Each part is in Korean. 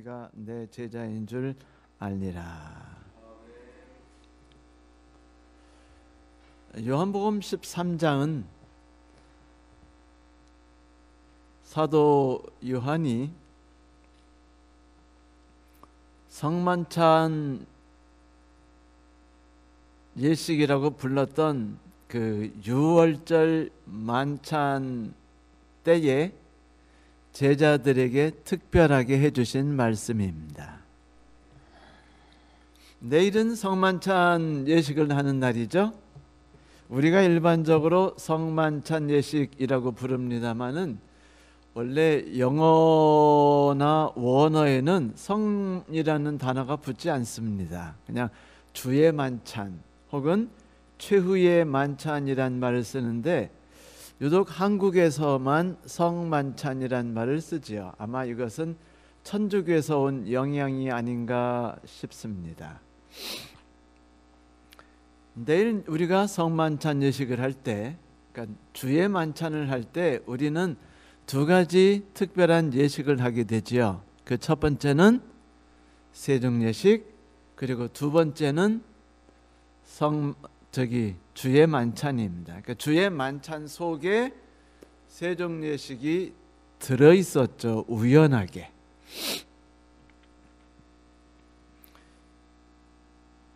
너희가 내 제자인 줄 알리라. 요한복음 13장은 사도 요한이 성만찬 예식이라고 불렀던 그 유월절 만찬 때에 제자들에게 특별하게 해주신 말씀입니다. 내일은 성만찬 예식을 하는 날이죠. 우리가 일반적으로 성만찬 예식이라고 부릅니다마는 원래 영어나 원어에는 성이라는 단어가 붙지 않습니다. 그냥 주의 만찬 혹은 최후의 만찬이란 말을 쓰는데 유독 한국에서만 성만찬이란 말을 쓰지요. 아마 이것은 천주교에서 온 영향이 아닌가 싶습니다. 내일 우리가 성만찬 예식을 할 때, 그러니까 주의 만찬을 할 때 우리는 두 가지 특별한 예식을 하게 되지요. 그 첫 번째는 세종예식, 그리고 두 번째는 주의 만찬입니다. 그러니까 주의 만찬 속에 세종예식이 들어있었죠. 우연하게.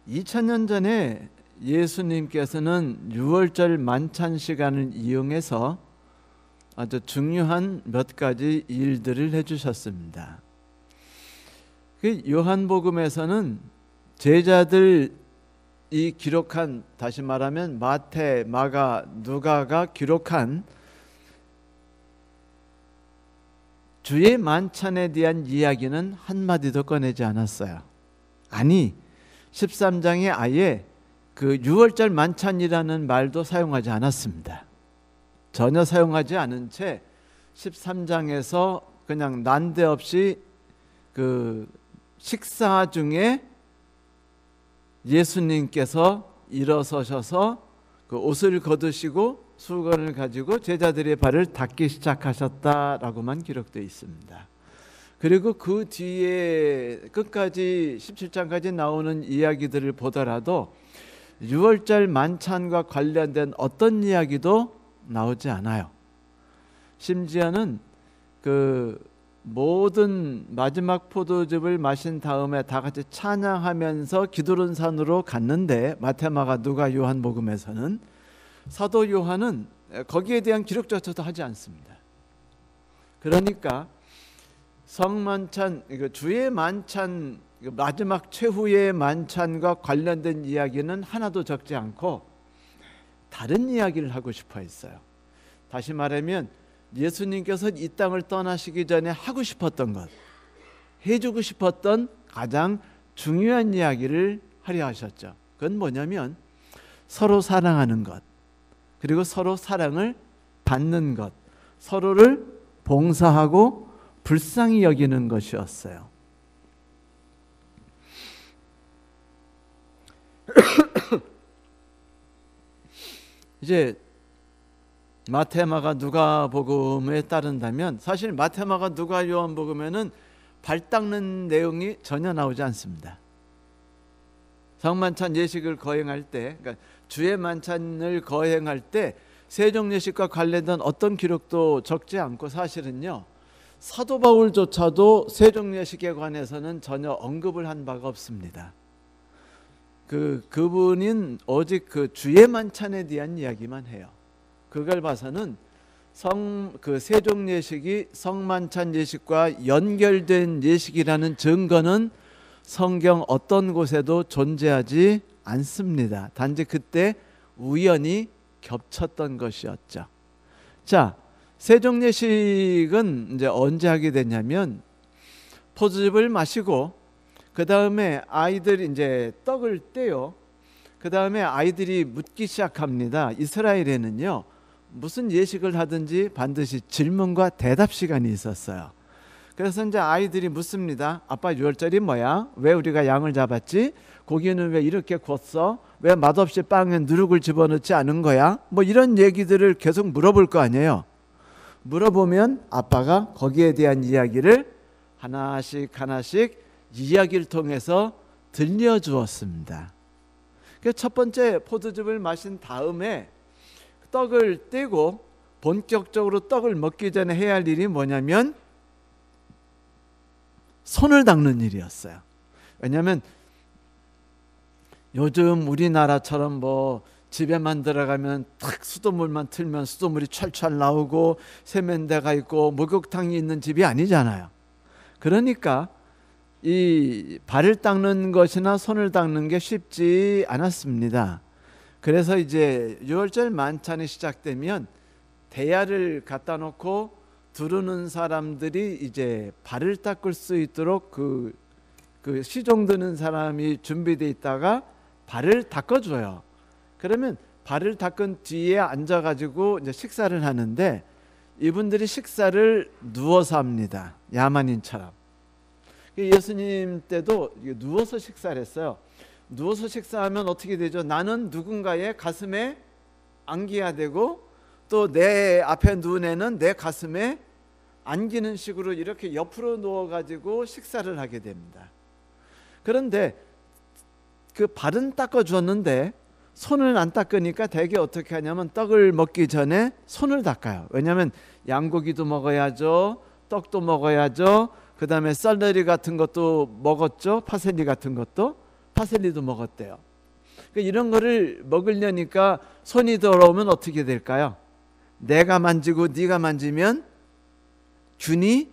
2000년 전에 예수님께서는 유월절 만찬 시간을 이용해서 아주 중요한 몇 가지 일들을 해주셨습니다. 그 요한복음에서는 제자들이 기록한, 다시 말하면 마태, 마가, 누가가 기록한 주의 만찬에 대한 이야기는 한마디도 꺼내지 않았어요. 아니, 13장에 아예 그 유월절 만찬이라는 말도 사용하지 않았습니다. 전혀 사용하지 않은 채 13장에서 그냥 난데없이 그 식사 중에 예수님께서 일어서셔서 그 옷을 걷으시고 수건을 가지고 제자들의 발을 닦기 시작하셨다라고만 기록되어 있습니다. 그리고 그 뒤에 끝까지 17장까지 나오는 이야기들을 보더라도 유월절 만찬과 관련된 어떤 이야기도 나오지 않아요. 심지어는 그 모든 마지막 포도즙을 마신 다음에 다 같이 찬양하면서 기드론 산으로 갔는데 마태, 마가, 누가, 요한복음에서는 사도 요한은 거기에 대한 기록조차도 하지 않습니다. 그러니까 성만찬, 주의 만찬, 마지막 최후의 만찬과 관련된 이야기는 하나도 적지 않고 다른 이야기를 하고 싶어 했어요. 다시 말하면 예수님께서 이 땅을 떠나시기 전에 하고 싶었던 것, 해주고 싶었던 가장 중요한 이야기를 하려 하셨죠. 그건 뭐냐면 서로 사랑하는 것, 그리고 서로 사랑을 받는 것, 서로를 봉사하고 불쌍히 여기는 것이었어요. 이제 마태, 마가, 누가복음에 따른다면 사실 마태, 마가, 누가, 요한복음에는 발 닦는 내용이 전혀 나오지 않습니다. 성만찬 예식을 거행할 때, 그러니까 주의 만찬을 거행할 때 세종예식과 관련된 어떤 기록도 적지 않고 사실은요 사도 바울조차도 세종예식에 관해서는 전혀 언급을 한 바가 없습니다. 그분은 오직 그 주의 만찬에 대한 이야기만 해요. 그걸 봐서는 세종예식이 성만찬 예식과 연결된 예식이라는 증거는 성경 어떤 곳에도 존재하지 않습니다. 단지 그때 우연히 겹쳤던 것이었죠. 자, 세종예식은 이제 언제 하게 되냐면 포도즙을 마시고 그 다음에 아이들이 이제 떡을 떼요. 그 다음에 아이들이 묻기 시작합니다. 이스라엘에는요 무슨 예식을 하든지 반드시 질문과 대답 시간이 있었어요. 그래서 이제 아이들이 묻습니다. 아빠 유월절이 뭐야? 왜 우리가 양을 잡았지? 고기는 왜 이렇게 구웠어? 왜 맛없이 빵에 누룩을 집어넣지 않은 거야? 뭐 이런 얘기들을 계속 물어볼 거 아니에요. 물어보면 아빠가 거기에 대한 이야기를 하나씩 하나씩 이야기를 통해서 들려주었습니다. 첫 번째 포도즙을 마신 다음에 떡을 떼고 본격적으로 떡을 먹기 전에 해야 할 일이 뭐냐면 손을 닦는 일이었어요. 왜냐하면 요즘 우리나라처럼 뭐 집에만 들어가면 탁 수돗물만 틀면 수돗물이 철철 나오고 세면대가 있고 목욕탕이 있는 집이 아니잖아요. 그러니까 이 발을 닦는 것이나 손을 닦는 게 쉽지 않았습니다. 그래서 이제 유월절 만찬이 시작되면 대야를 갖다 놓고 두르는 사람들이 이제 발을 닦을 수 있도록 그 시종 드는 사람이 준비되어 있다가 발을 닦아줘요. 그러면 발을 닦은 뒤에 앉아가지고 이제 식사를 하는데 이분들이 식사를 누워서 합니다. 야만인처럼. 예수님 때도 누워서 식사를 했어요. 누워서 식사하면 어떻게 되죠? 나는 누군가의 가슴에 안겨야 되고 또 내 앞에 누운 애는 내 가슴에 안기는 식으로 이렇게 옆으로 누워가지고 식사를 하게 됩니다. 그런데 그 발은 닦아주었는데 손을 안 닦으니까 대개 어떻게 하냐면 떡을 먹기 전에 손을 닦아요. 왜냐하면 양고기도 먹어야죠. 떡도 먹어야죠. 그 다음에 샐러리 같은 것도 먹었죠. 파슬리 같은 것도. 파슬리도 먹었대요. 이런 거를 먹으려니까 손이 더러우면 어떻게 될까요? 내가 만지고 네가 만지면 균이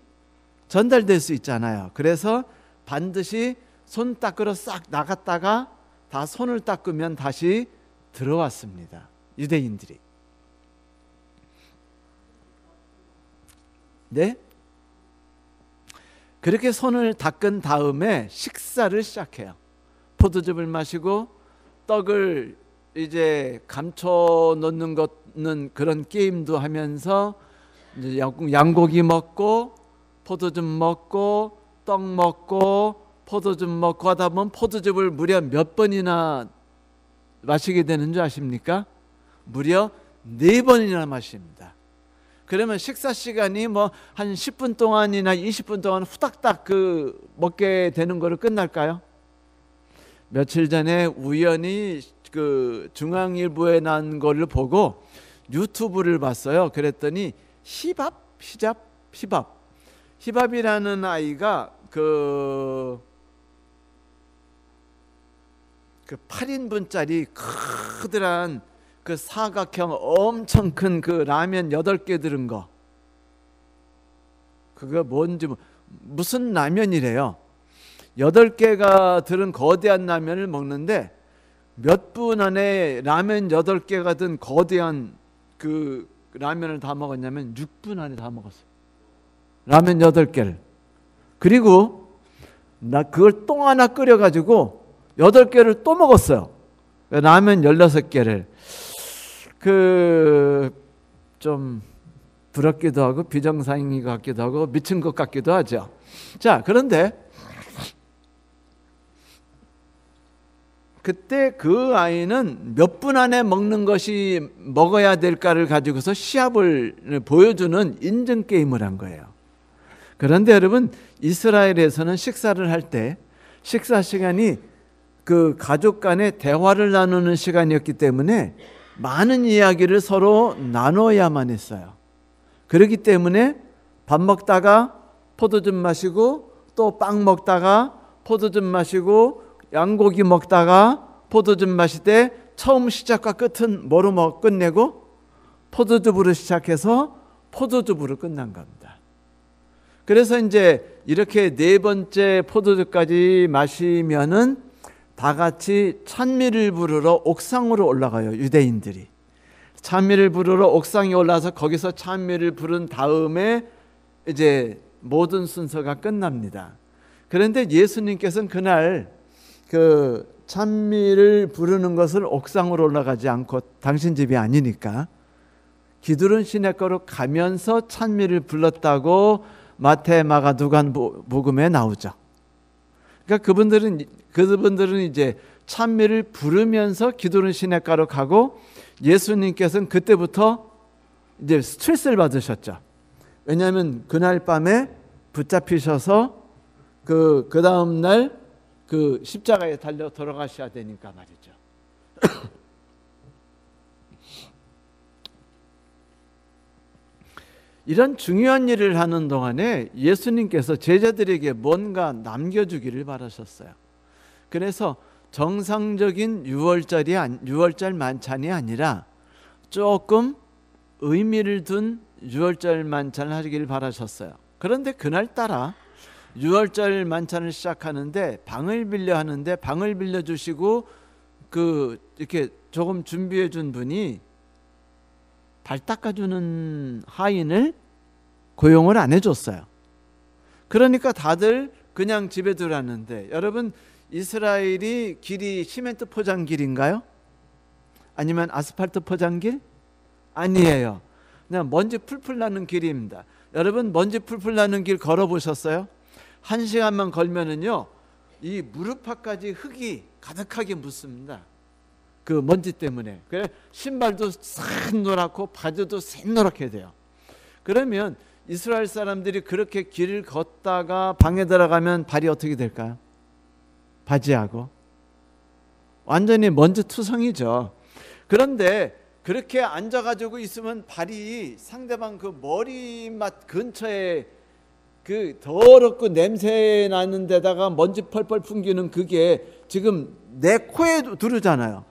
전달될 수 있잖아요. 그래서 반드시 손 닦으러 싹 나갔다가 다 손을 닦으면 다시 들어왔습니다. 유대인들이. 네? 그렇게 손을 닦은 다음에 식사를 시작해요. 포도즙을 마시고 떡을 이제 감춰 놓는 것는 그런 게임도 하면서 이제 양고기 먹고 포도즙 먹고 떡 먹고 포도즙 먹고 하다 보면 포도즙을 무려 몇 번이나 마시게 되는 줄 아십니까? 무려 4번이나 마십니다. 그러면 식사 시간이 뭐 한 10분 동안이나 20분 동안 후닥닥 먹게 되는 거로 끝날까요? 며칠 전에 우연히 중앙일보에 난 거를 보고 유튜브를 봤어요. 그랬더니 히밥이라는 아이가 그 8인분짜리 크드란 그 사각형 엄청 큰 그 라면 8개 들은 거, 그거 뭔지 무슨 라면이래요. 8개가 들은 거대한 라면을 먹는데 몇 분 안에 라면 8개가 든 거대한 그 라면을 다 먹었냐면 6분 안에 다 먹었어요. 라면 8개를. 그리고 나 그걸 똥 하나 끓여가지고 8개를 또 먹었어요. 라면 16개를. 좀 부럽기도 하고 비정상인 것 같기도 하고 미친 것 같기도 하죠. 자, 그런데 그때 그 아이는 몇 분 안에 먹는 것이 먹어야 될까를 가지고서 시합을 보여주는 인증 게임을 한 거예요. 그런데 여러분, 이스라엘에서는 식사를 할 때 식사 시간이 그 가족 간의 대화를 나누는 시간이었기 때문에 많은 이야기를 서로 나눠야만 했어요. 그렇기 때문에 밥 먹다가 포도즙 마시고 또 빵 먹다가 포도즙 마시고 양고기 먹다가 포도즙 마실 때 처음 시작과 끝은 뭐로 끝내고 포도즙으로 시작해서 포도즙으로 끝난 겁니다. 그래서 이제 이렇게 4번째 포도즙까지 마시면은 다 같이 찬미를 부르러 옥상으로 올라가요. 유대인들이 찬미를 부르러 옥상에 올라서 거기서 찬미를 부른 다음에 이제 모든 순서가 끝납니다. 그런데 예수님께서는 그날 그 찬미를 부르는 것을 옥상으로 올라가지 않고 당신 집이 아니니까 기드론 시내가로 가면서 찬미를 불렀다고 마태, 마가, 누간 복음에 나오죠. 그러니까 그분들은 이제 찬미를 부르면서 기드론 시내가로 가고 예수님께서는 그때부터 이제 스트레스를 받으셨죠. 왜냐하면 그날 밤에 붙잡히셔서 그 다음 날 그 십자가에 달려 돌아가셔야 되니까 말이죠. 이런 중요한 일을 하는 동안에 예수님께서 제자들에게 뭔가 남겨주기를 바라셨어요. 그래서 정상적인 유월절 만찬이 아니라 조금 의미를 둔 유월절 만찬을 하기를 바라셨어요. 그런데 그날따라 유월절 만찬을 시작하는데 방을 빌려 하는데 방을 빌려 주시고 이렇게 조금 준비해 준 분이 발 닦아주는 하인을 고용을 안 해줬어요. 그러니까 다들 그냥 집에 들어왔는데, 여러분 이스라엘이 길이 시멘트 포장길인가요? 아니면 아스팔트 포장길? 아니에요. 그냥 먼지 풀풀 나는 길입니다. 여러분 먼지 풀풀 나는 길 걸어보셨어요? 1시간만 걸면은요 이 무릎팍까지 흙이 가득하게 묻습니다. 그 먼지 때문에. 그래 신발도 새노랗고 바지도 새노랗게 돼요. 그러면 이스라엘 사람들이 그렇게 길을 걷다가 방에 들어가면 발이 어떻게 될까요? 바지하고 완전히 먼지 투성이죠. 그런데 그렇게 앉아가지고 있으면 발이 상대방 그 머리맡 근처에 그 더럽고 냄새 나는 데다가 먼지 펄펄 풍기는 그게 지금 내 코에 두르잖아요.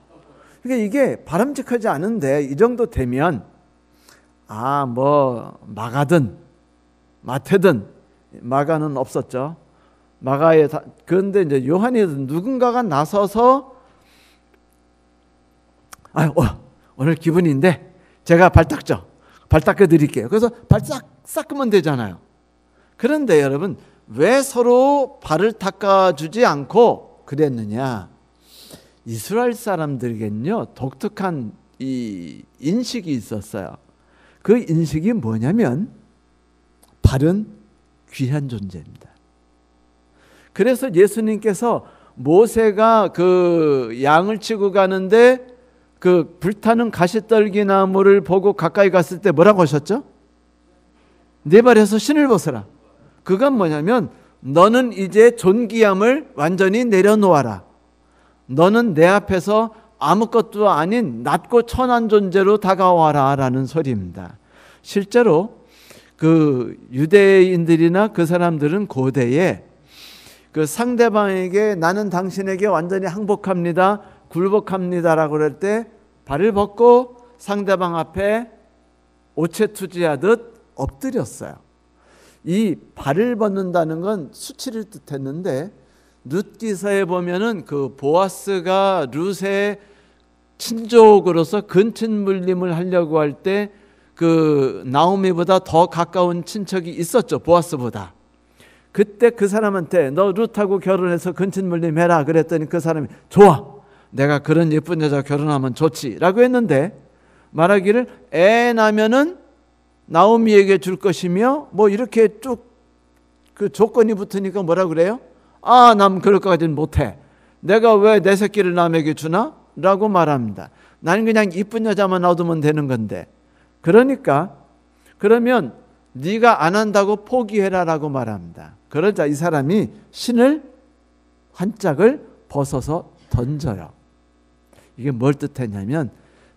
그러니까 이게 바람직하지 않은데 이 정도 되면 뭐 마가든 마태든, 마가는 없었죠. 마가에 그런데 이제 요한이 누군가가 나서서 오늘 기분인데 제가 발 닦죠. 발 닦아 드릴게요. 그래서 발 닦으면 되잖아요. 그런데 여러분 왜 서로 발을 닦아주지 않고 그랬느냐? 이스라엘 사람들에겐요 독특한 이 인식이 있었어요. 그 인식이 뭐냐면 발은 귀한 존재입니다. 그래서 예수님께서 모세가 그 양을 치고 가는데 그 불타는 가시떨기 나무를 보고 가까이 갔을 때 뭐라고 하셨죠? 네 발에서 신을 벗어라. 그건 뭐냐면 너는 이제 존귀함을 완전히 내려놓아라. 너는 내 앞에서 아무것도 아닌 낮고 천한 존재로 다가와라 라는 소리입니다. 실제로 그 유대인들이나 그 사람들은 고대에 그 상대방에게 나는 당신에게 완전히 항복합니다, 굴복합니다라고 그럴 때 발을 벗고 상대방 앞에 오체투지하듯 엎드렸어요. 이 발을 벗는다는 건 수치를 뜻했는데 룻기서에 보면은 그 보아스가 룻의 친족으로서 근친물림을 하려고 할 때 그 나오미보다 더 가까운 친척이 있었죠. 보아스보다. 그때 그 사람한테 너 룻하고 결혼해서 근친물림해라 그랬더니 그 사람이 좋아, 내가 그런 예쁜 여자 결혼하면 좋지 라고 했는데 말하기를 애 나면은 나오미에게 줄 것이며 뭐 이렇게 쭉 그 조건이 붙으니까 뭐라 그래요? 남 그럴 것까지는 못해. 내가 왜 내 새끼를 남에게 주나? 라고 말합니다. 나는 그냥 이쁜 여자만 얻으면 되는 건데. 그러니까 그러면 네가 안 한다고 포기해라 라고 말합니다. 그러자 이 사람이 신을 한 짝을 벗어서 던져요. 이게 뭘 뜻했냐면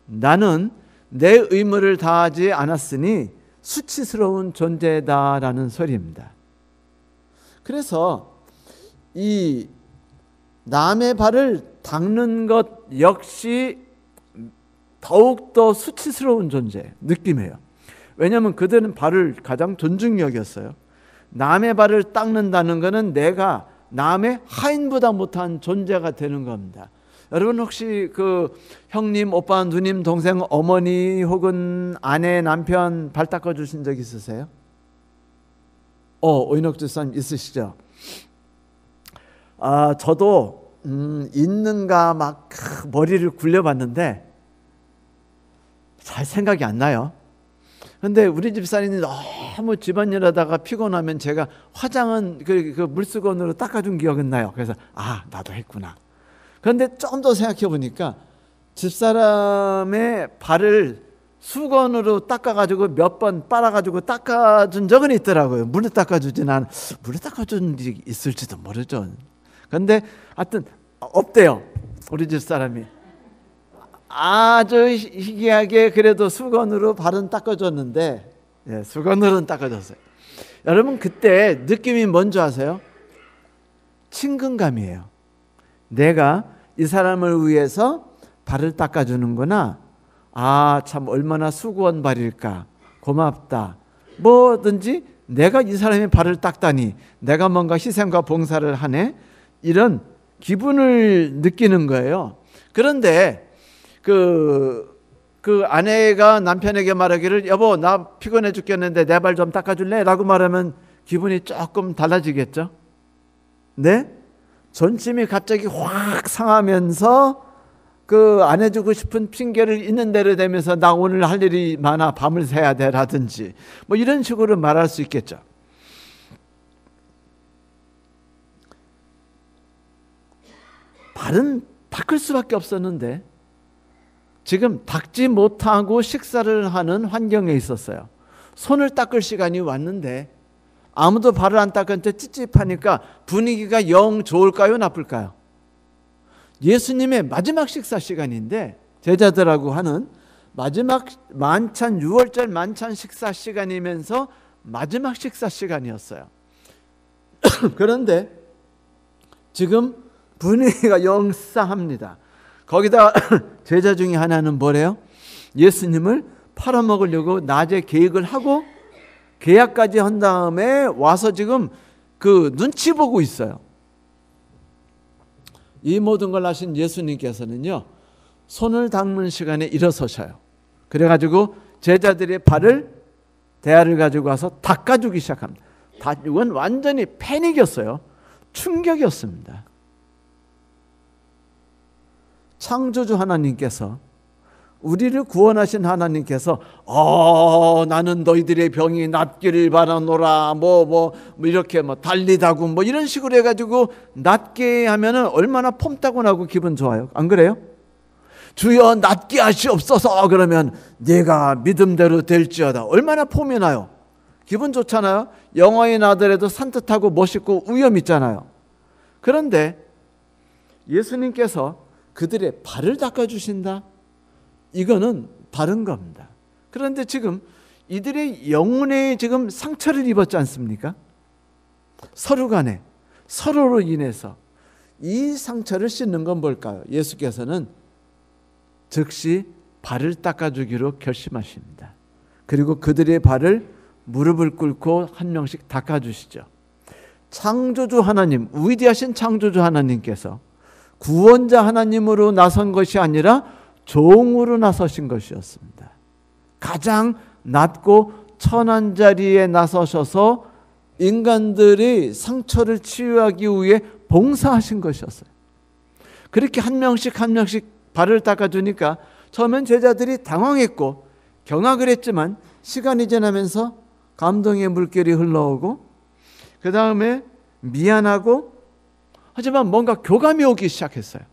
나는 내 의무를 다하지 않았으니 수치스러운 존재다라는 소리입니다. 그래서 이 남의 발을 닦는 것 역시 더욱더 수치스러운 존재 느낌이에요. 왜냐하면 그들은 발을 가장 존중히 여겼어요. 남의 발을 닦는다는 것은 내가 남의 하인보다 못한 존재가 되는 겁니다. 여러분 혹시 그 형님, 오빠, 누님, 동생, 어머니 혹은 아내, 남편 발 닦아 주신 적 있으세요? 오인옥 집사님 있으시죠? 저도 있는가 막 머리를 굴려봤는데 잘 생각이 안 나요. 근데 우리 집사님이 너무 집안일 하다가 피곤하면 제가 화장은 그 물수건으로 닦아준 기억은 나요. 그래서 나도 했구나. 그런데 좀 더 생각해 보니까 집사람의 발을 수건으로 닦아가지고 몇 번 빨아가지고 닦아준 적은 있더라고요. 물로 닦아주진 않아. 물로 닦아준 적이 있을지도 모르죠. 근데 하여튼 없대요. 우리 집 사람이. 아주 희귀하게 그래도 수건으로 발은 닦아줬는데, 예, 수건으로는 닦아줬어요. 여러분 그때 느낌이 뭔지 아세요? 친근감이에요. 내가 이 사람을 위해서 발을 닦아주는구나. 아, 참 얼마나 수고한 발일까. 고맙다. 뭐든지 내가 이 사람의 발을 닦다니 내가 뭔가 희생과 봉사를 하네. 이런 기분을 느끼는 거예요. 그런데 그 아내가 남편에게 말하기를 여보 나 피곤해 죽겠는데 내 발 좀 닦아줄래? 라고 말하면 기분이 조금 달라지겠죠. 네? 존심이 갑자기 확 상하면서 그 안 해주고 싶은 핑계를 있는 대로 대면서 나 오늘 할 일이 많아 밤을 새야 돼 라든지 뭐 이런 식으로 말할 수 있겠죠. 발은 닦을 수밖에 없었는데 지금 닦지 못하고 식사를 하는 환경에 있었어요. 손을 닦을 시간이 왔는데 아무도 발을 안 닦은 채 찝찝하니까 분위기가 영 좋을까요? 나쁠까요? 예수님의 마지막 식사 시간인데 제자들하고 하는 마지막 만찬 6월절 만찬 식사 시간이면서 마지막 식사 시간이었어요. 그런데 지금 분위기가 영 싸합니다. 거기다 제자 중에 하나는 뭐래요? 예수님을 팔아먹으려고 낮에 계획을 하고 계약까지 한 다음에 와서 지금 그 눈치 보고 있어요. 이 모든 걸 하신 예수님께서는요, 손을 닦는 시간에 일어서셔요. 그래가지고 제자들의 발을 대야를 가지고 와서 닦아주기 시작합니다. 이건 완전히 패닉이었어요. 충격이었습니다. 창조주 하나님께서, 우리를 구원하신 하나님께서 나는 너희들의 병이 낫기를 바라노라 뭐 이렇게 뭐 달리다고 뭐 이런 식으로 해가지고 낫게 하면은 얼마나 폼따고 기분 좋아요. 안 그래요? 주여 낫게 하시옵소서 그러면 네가 믿음대로 될지어다. 얼마나 폼이 나요. 기분 좋잖아요. 영화에 나더라도 산뜻하고 멋있고 위험 있잖아요. 그런데 예수님께서 그들의 발을 닦아주신다? 이거는 다른 겁니다. 그런데 지금 이들의 영혼에 지금 상처를 입었지 않습니까? 서로 간에 서로로 인해서 이 상처를 씻는 건 뭘까요? 예수께서는 즉시 발을 닦아주기로 결심하십니다. 그리고 그들의 발을 무릎을 꿇고 한 명씩 닦아주시죠. 창조주 하나님, 위대하신 창조주 하나님께서 구원자 하나님으로 나선 것이 아니라 종으로 나서신 것이었습니다. 가장 낮고 천한 자리에 나서셔서 인간들의 상처를 치유하기 위해 봉사하신 것이었어요. 그렇게 한 명씩 한 명씩 발을 닦아주니까 처음엔 제자들이 당황했고 경악을 했지만 시간이 지나면서 감동의 물결이 흘러오고 그 다음에 미안하고 하지만 뭔가 교감이 오기 시작했어요.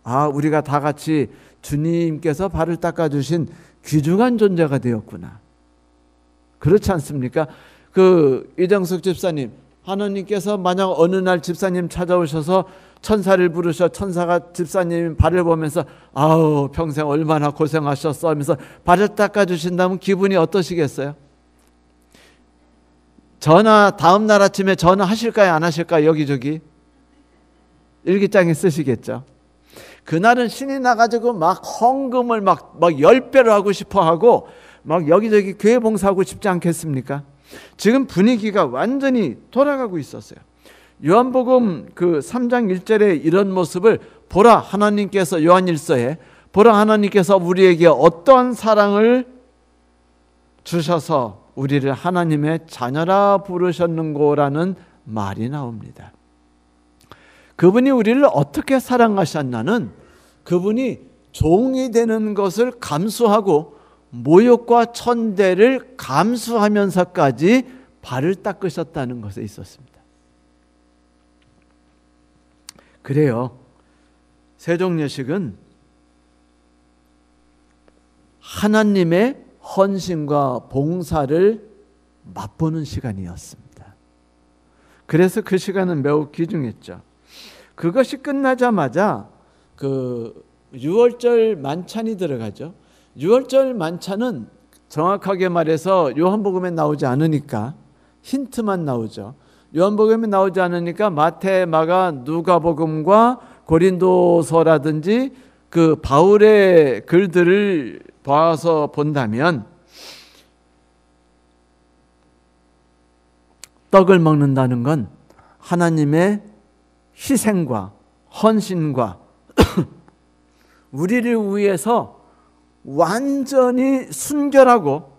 아, 우리가 다 같이 주님께서 발을 닦아주신 귀중한 존재가 되었구나. 그렇지 않습니까? 이정숙 집사님, 하나님께서 만약 어느 날 집사님 찾아오셔서 천사를 부르셔 천사가 집사님 발을 보면서 아우 평생 얼마나 고생하셨어 하면서 발을 닦아주신다면 기분이 어떠시겠어요? 전화 다음 날 아침에 전화하실까요? 안 하실까요? 여기저기 일기장에 쓰시겠죠. 그날은 신이 나가지고 막 헌금을 막 10배로 하고 싶어 하고 막 여기저기 교회 봉사하고 싶지 않겠습니까? 지금 분위기가 완전히 돌아가고 있었어요. 요한복음 3장 1절에 이런 모습을 보라 하나님께서 요한일서에 보라 하나님께서 우리에게 어떠한 사랑을 주셔서 우리를 하나님의 자녀라 부르셨는고라는 말이 나옵니다. 그분이 우리를 어떻게 사랑하셨냐는 그분이 종이 되는 것을 감수하고 모욕과 천대를 감수하면서까지 발을 닦으셨다는 것에 있었습니다. 그래요. 세종여식은 하나님의 헌신과 봉사를 맛보는 시간이었습니다. 그래서 그 시간은 매우 귀중했죠. 그것이 끝나자마자 그 유월절 만찬이 들어가죠. 유월절 만찬은 정확하게 말해서 요한복음에 나오지 않으니까 힌트만 나오죠. 요한복음에 나오지 않으니까 마태, 마가, 누가복음과 고린도서라든지 그 바울의 글들을 봐서 본다면 떡을 먹는다는 건 하나님의 희생과 헌신과 우리를 위해서 완전히 순결하고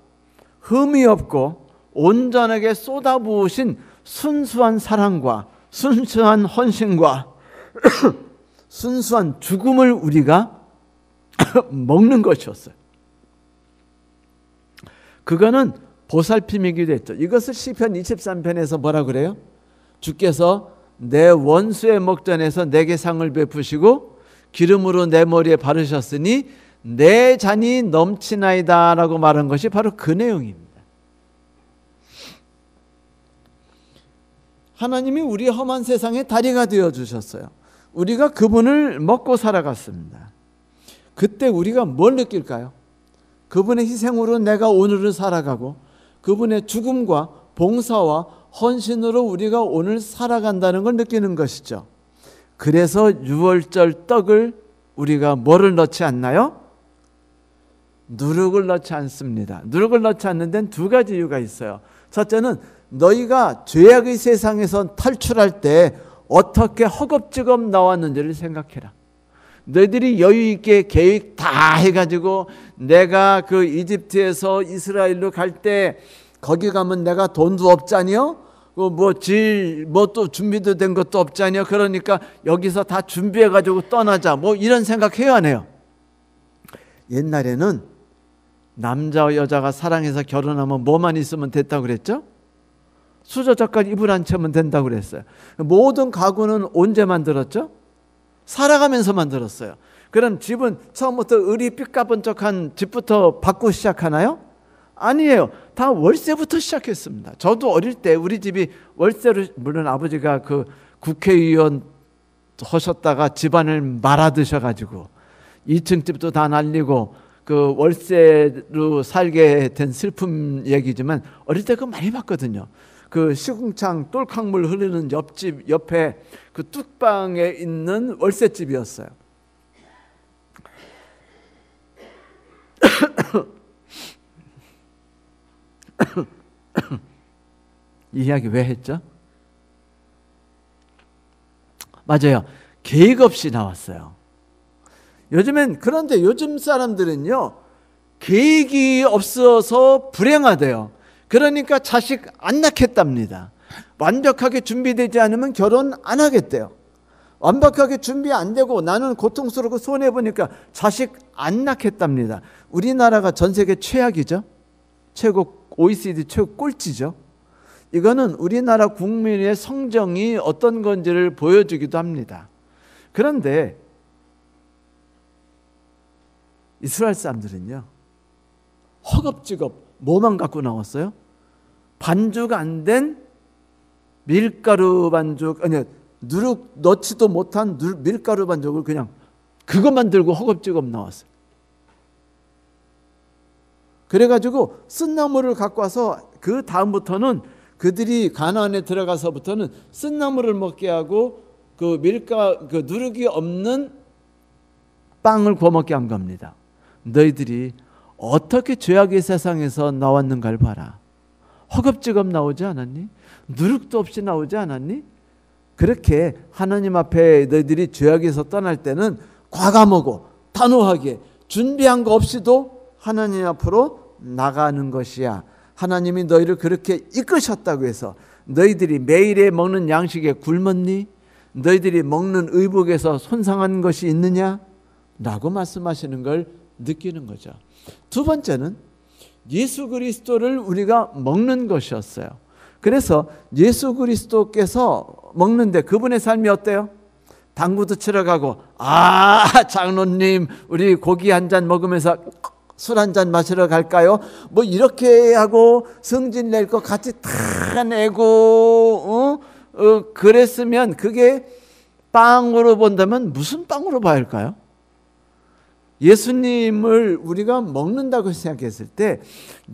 흠이 없고 온전하게 쏟아부으신 순수한 사랑과 순수한 헌신과 순수한 죽음을 우리가 먹는 것이었어요. 그거는 보살핌이기도 했죠. 이것을 시편 23편에서 뭐라 그래요? 주께서 내 원수의 목전에서 내게 상을 베푸시고 기름으로 내 머리에 바르셨으니 내 잔이 넘치나이다 라고 말한 것이 바로 그 내용입니다. 하나님이 우리 험한 세상에 다리가 되어 주셨어요. 우리가 그분을 먹고 살아갔습니다. 그때 우리가 뭘 느낄까요? 그분의 희생으로 내가 오늘을 살아가고 그분의 죽음과 봉사와 헌신으로 우리가 오늘 살아간다는 걸 느끼는 것이죠. 그래서 유월절 떡을 우리가 뭐를 넣지 않나요? 누룩을 넣지 않습니다. 누룩을 넣지 않는 데는 두 가지 이유가 있어요. 첫째는 너희가 죄악의 세상에서 탈출할 때 어떻게 허겁지겁 나왔는지를 생각해라. 너희들이 여유 있게 계획 다 해가지고 내가 그 이집트에서 이스라엘로 갈 때 거기 가면 내가 돈도 없잖여? 뭐 또 준비도 된 것도 없잖여? 그러니까 여기서 다 준비해가지고 떠나자. 뭐 이런 생각해요, 안 해요? 옛날에는 남자와 여자가 사랑해서 결혼하면 뭐만 있으면 됐다고 그랬죠? 수저젓갈 이불 한 채면 된다고 그랬어요. 모든 가구는 언제 만들었죠? 살아가면서 만들었어요. 그럼 집은 처음부터 의리 삐까번쩍한 집부터 받고 시작하나요? 아니에요. 다 월세부터 시작했습니다. 저도 어릴 때 우리 집이 월세로, 물론 아버지가 그 국회의원 하셨다가 집안을 말아 드셔가지고 2층 집도 다 날리고 그 월세로 살게 된 슬픈 얘기지만 어릴 때 그거 많이 봤거든요. 그 시궁창 똘캉물 흐르는 옆집 옆에 그 뚝방에 있는 월세집이었어요. 이 이야기 왜 했죠? 맞아요. 계획 없이 나왔어요. 그런데 요즘 사람들은요, 계획이 없어서 불행하대요. 그러니까 자식 안 낳겠답니다. 완벽하게 준비되지 않으면 결혼 안 하겠대요. 완벽하게 준비 안 되고 나는 고통스럽고 손해보니까 자식 안 낳겠답니다. 우리나라가 전 세계 최악이죠. OECD 최고 꼴찌죠. 이거는 우리나라 국민의 성정이 어떤 건지를 보여주기도 합니다. 그런데 이스라엘 사람들은요, 허겁지겁 뭐만 갖고 나왔어요? 반죽 안 된 밀가루 반죽, 아니 누룩 넣지도 못한 밀가루 반죽을 그냥 그것만 들고 허겁지겁 나왔어요. 그래가지고 쓴나물을 갖고 와서 그 다음부터는 그들이 가나안에 들어가서부터는 쓴나물을 먹게 하고 그 누룩이 없는 빵을 구워 먹게 한 겁니다. 너희들이 어떻게 죄악의 세상에서 나왔는가를 봐라. 허겁지겁 나오지 않았니? 누룩도 없이 나오지 않았니? 그렇게 하나님 앞에 너희들이 죄악에서 떠날 때는 과감하고 단호하게 준비한 거 없이도 하나님 앞으로 나가는 것이야. 하나님이 너희를 그렇게 이끄셨다고 해서 너희들이 매일에 먹는 양식에 굶었니? 너희들이 먹는 의복에서 손상한 것이 있느냐? 라고 말씀하시는 걸 느끼는 거죠. 두 번째는 예수 그리스도를 우리가 먹는 것이었어요. 그래서 예수 그리스도께서 먹는데 그분의 삶이 어때요? 당구도 치러 가고 장로님 우리 고기 한 잔 먹으면서 술 한잔 마시러 갈까요? 뭐 이렇게 하고 성질 낼 거 같이 다 내고 그랬으면 그게 빵으로 본다면 무슨 빵으로 봐야 할까요? 예수님을 우리가 먹는다고 생각했을 때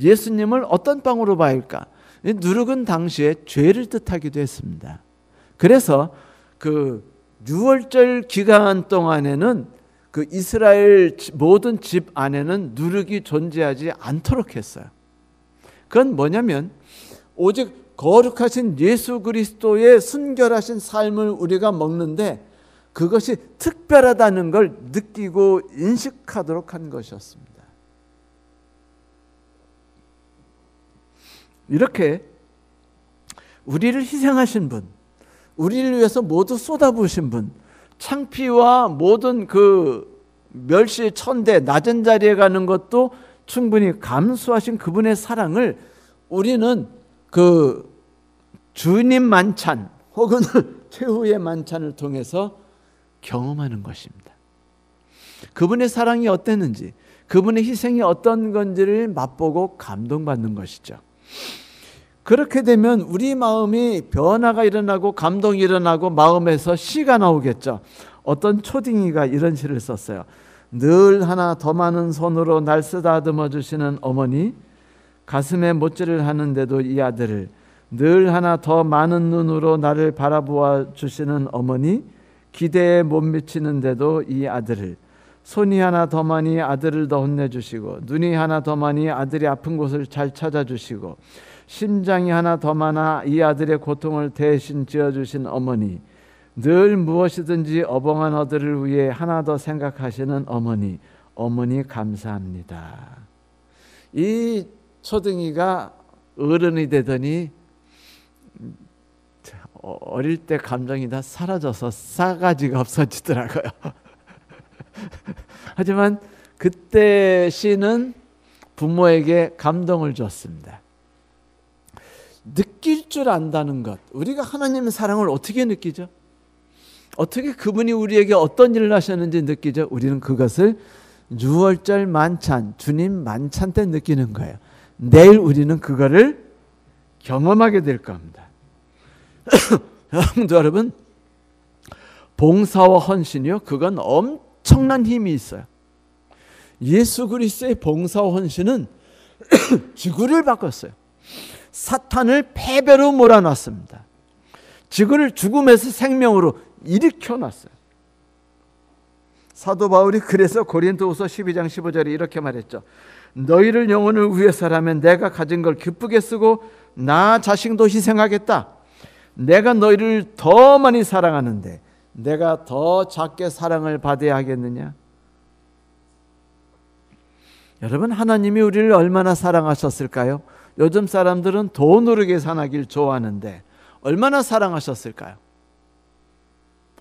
예수님을 어떤 빵으로 봐야 할까? 누룩은 당시에 죄를 뜻하기도 했습니다. 그래서 그 6월절 기간 동안에는 그 이스라엘 모든 집 안에는 누룩이 존재하지 않도록 했어요. 그건 뭐냐면 오직 거룩하신 예수 그리스도의 순결하신 삶을 우리가 먹는데 그것이 특별하다는 걸 느끼고 인식하도록 한 것이었습니다. 이렇게 우리를 희생하신 분, 우리를 위해서 모두 쏟아부으신 분, 창피와 모든 그 멸시 천대 낮은 자리에 가는 것도 충분히 감수하신 그분의 사랑을 우리는 그 주님 만찬 혹은 최후의 만찬을 통해서 경험하는 것입니다. 그분의 사랑이 어땠는지, 그분의 희생이 어떤 건지를 맛보고 감동받는 것이죠. 그렇게 되면 우리 마음이 변화가 일어나고 감동이 일어나고 마음에서 시가 나오겠죠. 어떤 초딩이가 이런 시를 썼어요. 늘 하나 더 많은 손으로 날 쓰다듬어 주시는 어머니, 가슴에 못질을 하는데도 이 아들을, 늘 하나 더 많은 눈으로 나를 바라보아 주시는 어머니, 기대에 못 미치는데도 이 아들을, 손이 하나 더 많이 아들을 더 혼내주시고, 눈이 하나 더 많이 아들이 아픈 곳을 잘 찾아주시고, 심장이 하나 더 많아 이 아들의 고통을 대신 지어주신 어머니, 늘 무엇이든지 어벙한 아들을 위해 하나 더 생각하시는 어머니, 어머니 감사합니다. 이 초등이가 어른이 되더니 어릴 때 감정이 다 사라져서 싸가지가 없어지더라고요. 하지만 그때 시는 부모에게 감동을 줬습니다. 느낄 줄 안다는 것, 우리가 하나님의 사랑을 어떻게 느끼죠? 어떻게 그분이 우리에게 어떤 일을 하셨는지 느끼죠? 우리는 그것을 6월절 만찬, 주님 만찬 때 느끼는 거예요. 내일 우리는 그거를 경험하게 될 겁니다. 여러분, 봉사와 헌신이요, 그건 엄청난 힘이 있어요. 예수 그리스도의 봉사와 헌신은 지구를 바꿨어요. 사탄을 패배로 몰아놨습니다. 지구를 죽음에서 생명으로 일으켜놨어요. 사도 바울이 그래서 고린도후서 12장 15절에 이렇게 말했죠. 너희를 영혼을 위해서라면 내가 가진 걸 기쁘게 쓰고 나 자신도 희생하겠다. 내가 너희를 더 많이 사랑하는데 내가 더 작게 사랑을 받아야 하겠느냐? 여러분, 하나님이 우리를 얼마나 사랑하셨을까요? 요즘 사람들은 돈으로 계산하길 좋아하는데 얼마나 사랑하셨을까요?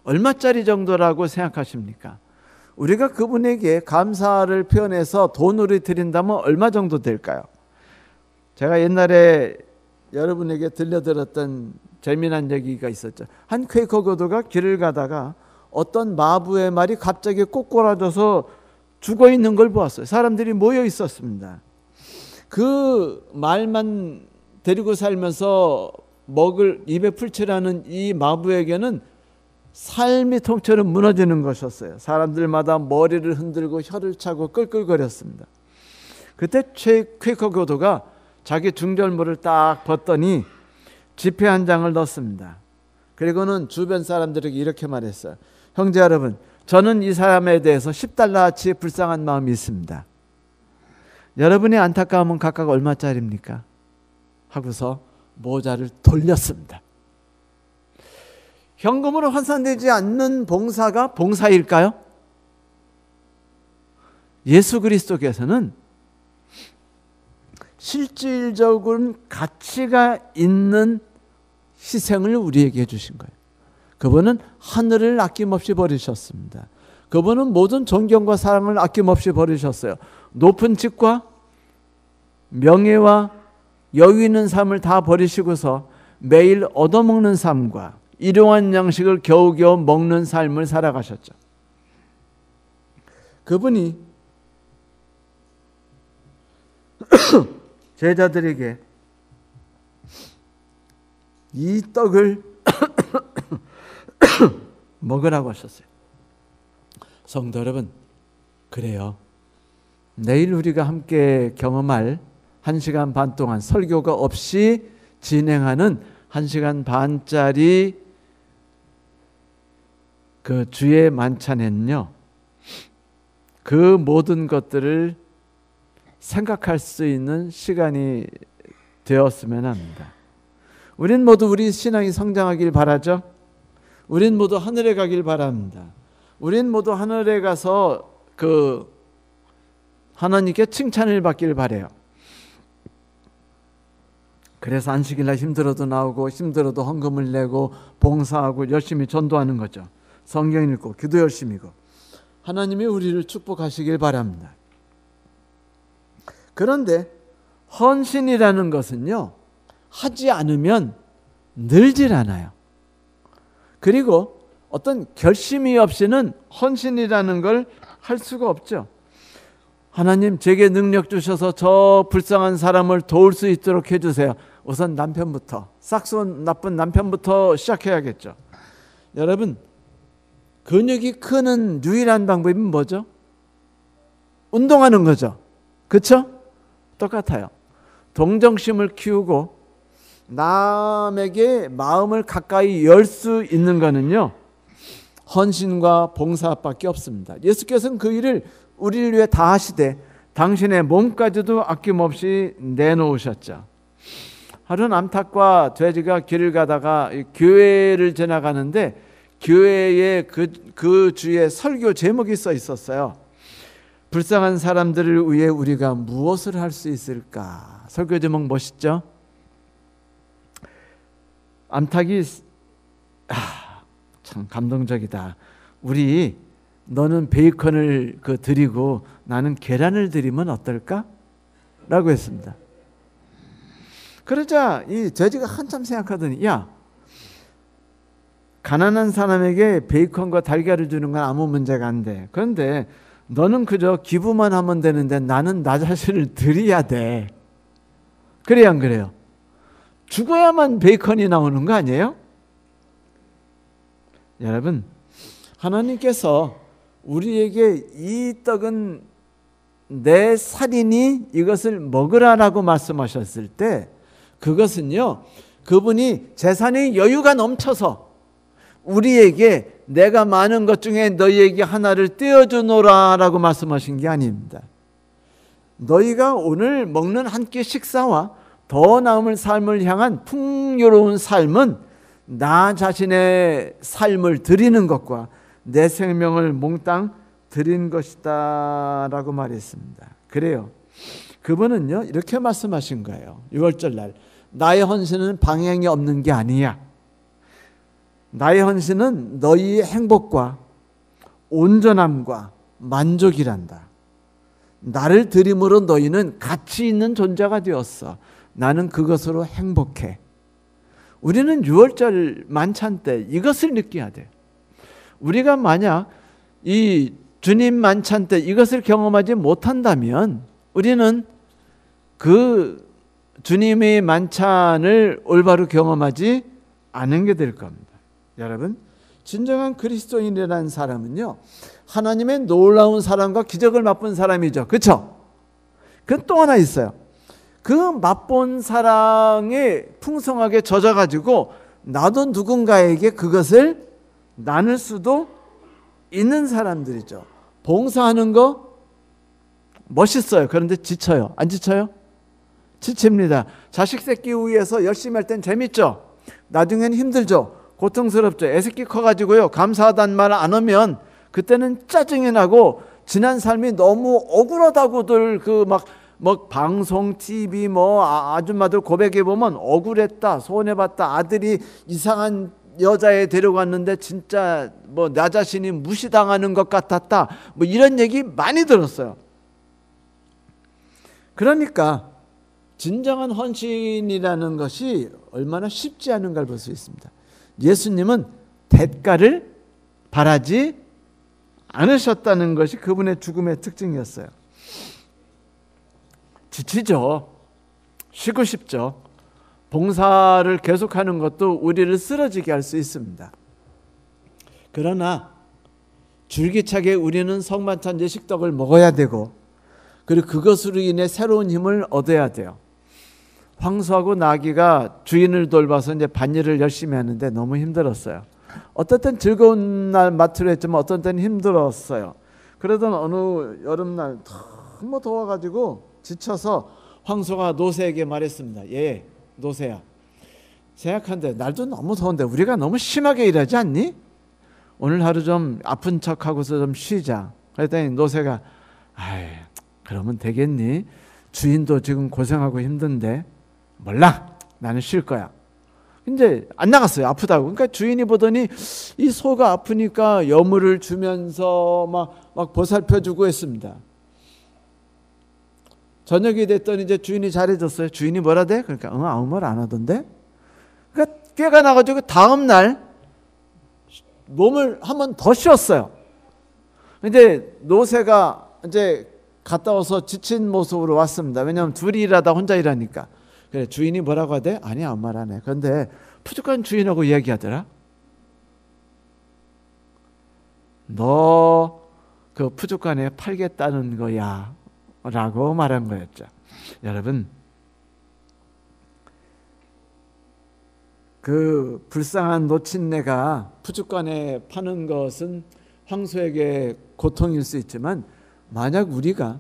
얼마짜리 정도라고 생각하십니까? 우리가 그분에게 감사를 표현해서 돈으로 드린다면 얼마 정도 될까요? 제가 옛날에 여러분에게 들려드렸던 재미난 얘기가 있었죠. 한 퀘이커 교도가 길을 가다가 어떤 마부의 말이 갑자기 꼬꾸라져서 죽어 있는 걸 보았어요. 사람들이 모여 있었습니다. 그 말만 데리고 살면서 먹을 입에 풀칠하는 이 마부에게는 삶이 통째로 무너지는 것이었어요. 사람들마다 머리를 흔들고 혀를 차고 끌끌거렸습니다. 그때 퀘이커 교도가 자기 중절모를 딱 벗더니 지폐 한 장을 넣습니다. 그리고는 주변 사람들에게 이렇게 말했어요. 형제 여러분, 저는 이 사람에 대해서 10달러어치 불쌍한 마음이 있습니다. 여러분의 안타까움은 각각 얼마짜리입니까? 하고서 모자를 돌렸습니다. 현금으로 환산되지 않는 봉사가 봉사일까요? 예수 그리스도께서는 실질적인 가치가 있는 희생을 우리에게 해주신 거예요. 그분은 하늘을 아낌없이 버리셨습니다. 그분은 모든 존경과 사랑을 아낌없이 버리셨어요. 높은 직과 명예와 여유 있는 삶을 다 버리시고서 매일 얻어먹는 삶과 일용한 양식을 겨우겨우 먹는 삶을 살아가셨죠. 그분이 제자들에게 이 떡을 먹으라고 하셨어요. 성도 여러분, 그래요. 내일 우리가 함께 경험할 1시간 반 동안 설교가 없이 진행하는 1시간 반짜리 그 주의 만찬에는요, 그 모든 것들을 생각할 수 있는 시간이 되었으면 합니다. 우린 모두 우리 신앙이 성장하길 바라죠. 우린 모두 하늘에 가길 바랍니다. 우린 모두 하늘에 가서 그 하나님께 칭찬을 받길 바라요. 그래서 안식일날 힘들어도 나오고 힘들어도 헌금을 내고 봉사하고 열심히 전도하는 거죠. 성경 읽고 기도 열심히 하고 하나님이 우리를 축복하시길 바랍니다. 그런데 헌신이라는 것은요, 하지 않으면 늘질 않아요. 그리고 어떤 결심이 없이는 헌신이라는 걸 할 수가 없죠. 하나님, 제게 능력 주셔서 저 불쌍한 사람을 도울 수 있도록 해주세요. 우선 남편부터, 싹수 나쁜 남편부터 시작해야겠죠. 여러분, 근육이 크는 유일한 방법이 뭐죠? 운동하는 거죠. 그렇죠? 똑같아요. 동정심을 키우고 남에게 마음을 가까이 열 수 있는 거는요, 헌신과 봉사밖에 없습니다. 예수께서는 그 일을 우리를 위해 다 하시되 당신의 몸까지도 아낌없이 내놓으셨죠. 하루는 암탉과 돼지가 길을 가다가 교회를 지나가는데 교회에 그 주에 설교 제목이 써 있었어요. 불쌍한 사람들을 위해 우리가 무엇을 할 수 있을까? 설교 제목 멋있죠? 암탉이 참 감동적이다. 너는 베이컨을 드리고 나는 계란을 드리면 어떨까? 라고 했습니다. 그러자 이 돼지가 한참 생각하더니, 야, 가난한 사람에게 베이컨과 달걀을 주는 건 아무 문제가 안 돼. 그런데 너는 그저 기부만 하면 되는데 나는 나 자신을 드려야 돼. 그래요, 안 그래요? 죽어야만 베이컨이 나오는 거 아니에요? 여러분, 하나님께서 우리에게 이 떡은 내 살이니 이것을 먹으라라고 말씀하셨을 때, 그것은요, 그분이 재산의 여유가 넘쳐서 우리에게 내가 많은 것 중에 너희에게 하나를 떼어주노라 라고 말씀하신 게 아닙니다. 너희가 오늘 먹는 한 끼 식사와 더 나은 삶을 향한 풍요로운 삶은 나 자신의 삶을 드리는 것과 내 생명을 몽땅 드린 것이다 라고 말했습니다. 그래요. 그분은요, 이렇게 말씀하신 거예요. 6월절 날, 나의 헌신은 방향이 없는 게 아니야. 나의 헌신은 너희의 행복과 온전함과 만족이란다. 나를 드림으로 너희는 가치 있는 존재가 되었어. 나는 그것으로 행복해. 우리는 6월절 만찬 때 이것을 느껴야 돼요. 우리가 만약 이 주님 만찬 때 이것을 경험하지 못한다면 우리는 그 주님의 만찬을 올바로 경험하지 않은 게 될 겁니다. 여러분, 진정한 그리스도인이라는 사람은요, 하나님의 놀라운 사랑과 기적을 맛본 사람이죠. 그렇죠? 그 또 하나 있어요. 그 맛본 사랑에 풍성하게 젖어가지고 나도 누군가에게 그것을 나눌 수도 있는 사람들이죠. 봉사하는 거 멋있어요. 그런데 지쳐요. 안 지쳐요? 지칩니다. 자식 새끼 위해서 열심히 할 땐 재밌죠. 나중엔 힘들죠. 고통스럽죠. 애새끼 커가지고요, 감사하다는 말 안 하면 그때는 짜증이 나고 지난 삶이 너무 억울하다고들 뭐 방송, TV, 아줌마들 고백해 보면 억울했다, 손해봤다, 아들이 이상한 여자애 데려갔는데 진짜 나 자신이 무시당하는 것 같았다, 이런 얘기 많이 들었어요. 그러니까 진정한 헌신이라는 것이 얼마나 쉽지 않은 걸 볼 수 있습니다. 예수님은 대가를 바라지 않으셨다는 것이 그분의 죽음의 특징이었어요. 지치죠. 쉬고 싶죠. 봉사를 계속하는 것도 우리를 쓰러지게 할 수 있습니다. 그러나 줄기차게 우리는 성만찬제 식덕을 먹어야 되고, 그리고 그것으로 인해 새로운 힘을 얻어야 돼요. 황소하고 나귀가 주인을 돌봐서 이제 반일을 열심히 하는데 너무 힘들었어요. 어떤 때는 즐거운 날 마트로 했지만 어떤 때는 힘들었어요. 그러던 어느 여름날 너무 더워가지고 지쳐서 황소가 노새에게 말했습니다. 예, 노새야, 생각한데 날도 너무 더운데 우리가 너무 심하게 일하지 않니? 오늘 하루 좀 아픈 척하고서 좀 쉬자. 그랬더니 노새가 아이, 그러면 되겠니? 주인도 지금 고생하고 힘든데. 몰라, 나는 쉴 거야. 이제 안 나갔어요. 아프다고. 그러니까 주인이 보더니 이 소가 아프니까 여물을 주면서 막 보살펴주고 했습니다. 저녁이 됐더니 이제 주인이 잘해줬어요. 주인이 뭐라 돼? 그러니까 아무 말 안 하던데. 그러니까 꾀가 나가지고 다음 날 몸을 한 번 더 쉬었어요. 근데 노새가 이제 갔다 와서 지친 모습으로 왔습니다. 왜냐하면 둘이 일하다 혼자 일하니까. 그래, 주인이 뭐라고 하대? 아니, 아무 말 안 해. 그런데 푸죽한 주인하고 이야기하더라. 너 그 푸죽간에 팔겠다는 거야 라고 말한 거였죠. 여러분, 그 불쌍한 노친네가 푸죽간에 파는 것은 황소에게 고통일 수 있지만, 만약 우리가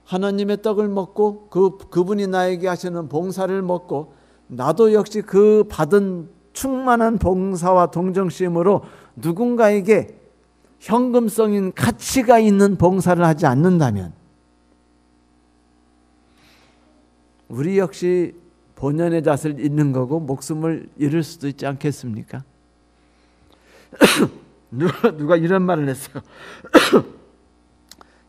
하나님의 떡을 먹고 그분이 나에게 하시는 봉사를 먹고 나도 역시 그 받은 충만한 봉사와 동정심으로 누군가에게 현금성인 가치가 있는 봉사를 하지 않는다면 우리 역시 본연의 잣을 잃는 거고 목숨을 잃을 수도 있지 않겠습니까? 누가 이런 말을 했어요.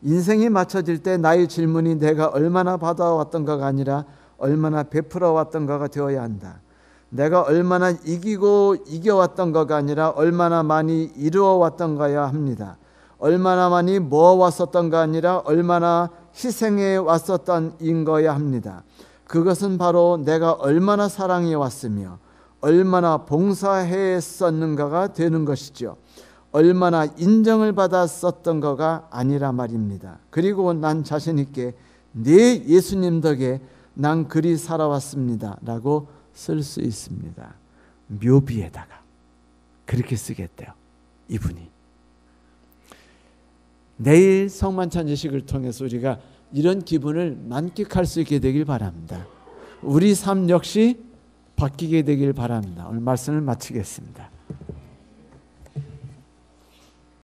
인생이 맞춰질 때 나의 질문이 내가 얼마나 받아왔던가가 아니라 얼마나 베풀어 왔던가가 되어야 한다. 내가 얼마나 이기고 이겨왔던가가 아니라 얼마나 많이 이루어 왔던가야 합니다. 얼마나 많이 모아왔었던가 아니라 얼마나 희생해 왔었던인 거야 합니다. 그것은 바로 내가 얼마나 사랑해 왔으며 얼마나 봉사했었는가가 되는 것이죠. 얼마나 인정을 받았었던 거가 아니라 말입니다. 그리고 난 자신 있게 네 예수님 덕에 난 그리 살아왔습니다 라고 쓸 수 있습니다. 묘비에다가 그렇게 쓰겠대요, 이분이. 내일 성만찬제식을 통해서 우리가 이런 기분을 만끽할 수 있게 되길 바랍니다. 우리 삶 역시 바뀌게 되길 바랍니다. 오늘 말씀을 마치겠습니다.